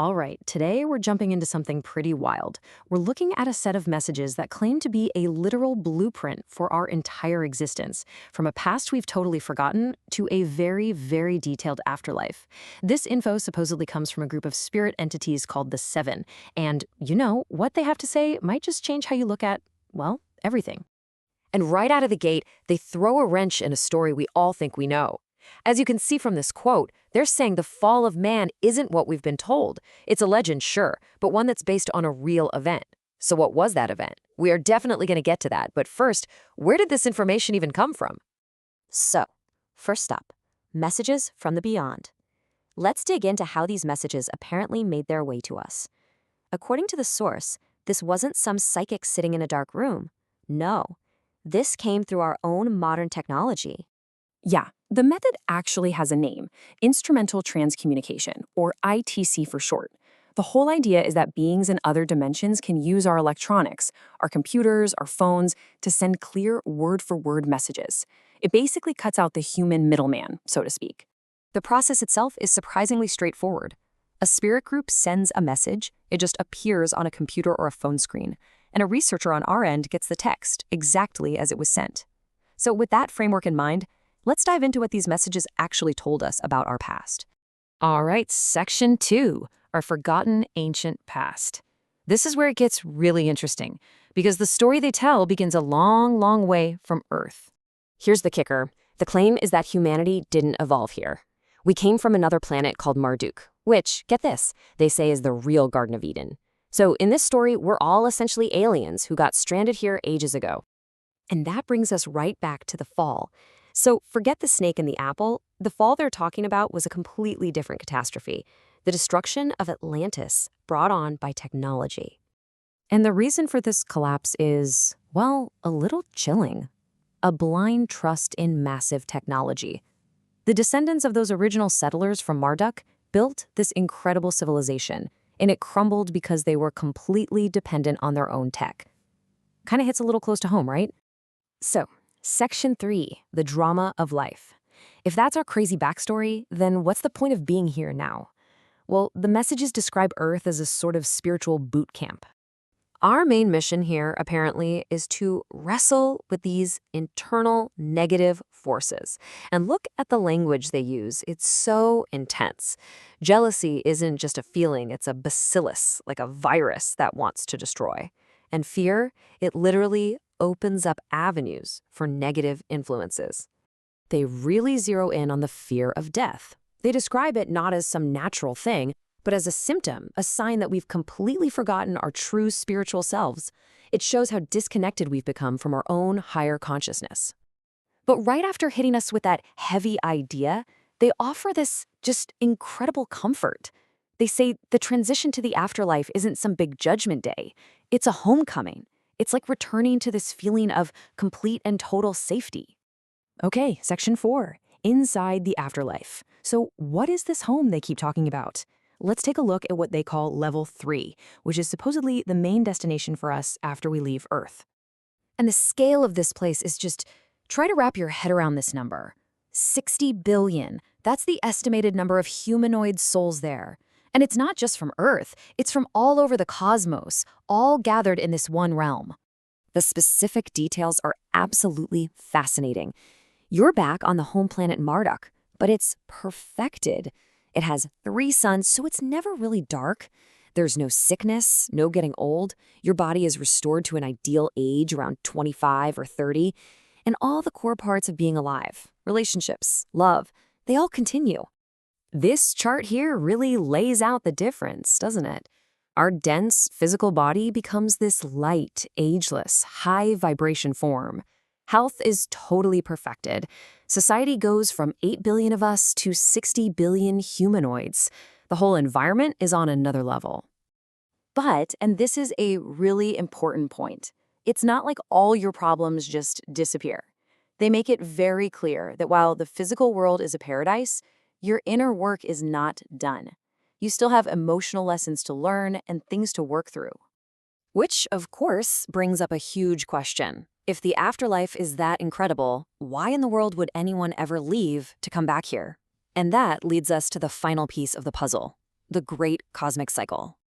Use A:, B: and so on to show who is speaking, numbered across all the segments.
A: All right, today we're jumping into something pretty wild. We're looking at a set of messages that claim to be a literal blueprint for our entire existence, from a past we've totally forgotten to a very, very detailed afterlife. This info supposedly comes from a group of spirit entities called the Seven, and what they have to say might just change how you look at, well, everything.
B: And right out of the gate, they throw a wrench in a story we all think we know. As you can see from this quote, they're saying the fall of man isn't what we've been told. It's a legend, sure, but one that's based on a real event. So what was that event? We are definitely going to get to that, but first, where did this information even come from?
C: So, first up, messages from the beyond. Let's dig into how these messages apparently made their way to us. According to the source, this wasn't some psychic sitting in a dark room. No, this came through our own modern technology.
D: Yeah, the method actually has a name, instrumental transcommunication, or ITC for short. The whole idea is that beings in other dimensions can use our electronics, our computers, our phones, to send clear word-for-word messages. It basically cuts out the human middleman, so to speak.
C: The process itself is surprisingly straightforward. A spirit group sends a message, it just appears on a computer or a phone screen, and a researcher on our end gets the text exactly as it was sent. So with that framework in mind, let's dive into what these messages actually told us about our past.
B: All right, section 2, our forgotten ancient past. This is where it gets really interesting, because the story they tell begins a long, long way from Earth.
C: Here's the kicker. The claim is that humanity didn't evolve here. We came from another planet called Marduk, which, get this, they say is the real Garden of Eden. So in this story, we're all essentially aliens who got stranded here ages ago. And that brings us right back to the fall. So forget the snake and the apple. The fall they're talking about was a completely different catastrophe, the destruction of Atlantis brought on by technology.
A: And the reason for this collapse is, well, a little chilling. A blind trust in massive technology. The descendants of those original settlers from Marduk built this incredible civilization, and it crumbled because they were completely dependent on their own tech. Kind of hits a little close to home, right? So, Section 3, the drama of life. If that's our crazy backstory, then what's the point of being here now? Well, the messages describe Earth as a sort of spiritual boot camp. Our main mission here, apparently, is to wrestle with these internal negative forces. And look at the language they use. It's so intense. Jealousy isn't just a feeling, it's a bacillus, like a virus that wants to destroy. And fear, it literally opens up avenues for negative influences. They really zero in on the fear of death. They describe it not as some natural thing, but as a symptom, a sign that we've completely forgotten our true spiritual selves. It shows how disconnected we've become from our own higher consciousness. But right after hitting us with that heavy idea, they offer this just incredible comfort. They say the transition to the afterlife isn't some big judgment day. It's a homecoming. It's like returning to this feeling of complete and total safety. Okay, Section 4, inside the afterlife. So what is this home they keep talking about? Let's take a look at what they call Level 3, which is supposedly the main destination for us after we leave Earth. And the scale of this place is just, try to wrap your head around this number. 60 billion. That's the estimated number of humanoid souls there. And it's not just from Earth, it's from all over the cosmos, all gathered in this one realm. The specific details are absolutely fascinating. You're back on the home planet Marduk, but it's perfected. It has 3 suns, so it's never really dark. There's no sickness, no getting old. Your body is restored to an ideal age around 25 or 30. And all the core parts of being alive, relationships, love, they all continue. This chart here really lays out the difference, doesn't it? Our dense physical body becomes this light, ageless, high-vibration form. Health is totally perfected. Society goes from 8 billion of us to 60 billion humanoids. The whole environment is on another level. But, and this is a really important point, it's not like all your problems just disappear. They make it very clear that while the physical world is a paradise, your inner work is not done. You still have emotional lessons to learn and things to work through. Which, of course, brings up a huge question. If the afterlife is that incredible, why in the world would anyone ever leave to come back here? And that leads us to the final piece of the puzzle,
C: the great cosmic cycle.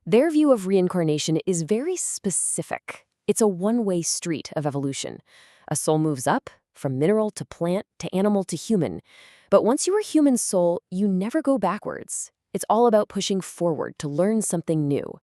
C: Their view of reincarnation is very specific. It's a one-way street of evolution. A soul moves up, from mineral to plant to animal to human. But once you're a human soul, you never go backwards. It's all about pushing forward to learn something new.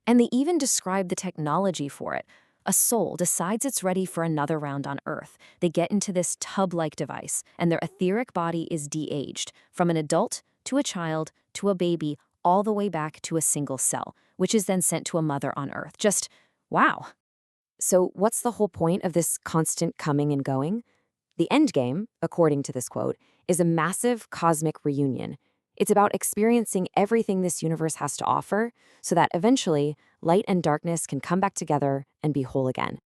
C: And they even describe the technology for it. A soul decides it's ready for another round on Earth. They get into this tub-like device, and their etheric body is de-aged, from an adult to a child to a baby, all the way back to a single cell, which is then sent to a mother on Earth. Just, wow. So what's the whole point of this constant coming and going? The end game, according to this quote, is a massive cosmic reunion. It's about experiencing everything this universe has to offer so that eventually light and darkness can come back together and be whole again.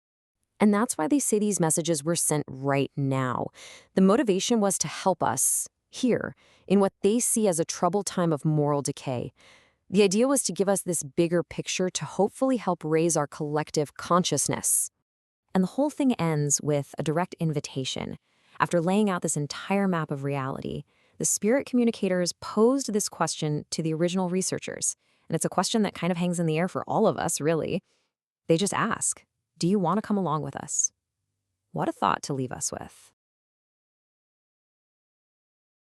C: And that's why they say these messages were sent right now. The motivation was to help us here in what they see as a troubled time of moral decay. The idea was to give us this bigger picture to hopefully help raise our collective consciousness. And the whole thing ends with a direct invitation. After laying out this entire map of reality, the spirit communicators posed this question to the original researchers. And it's a question that kind of hangs in the air for all of us, really. They just ask, do you want to come along with us? What a thought to leave us with.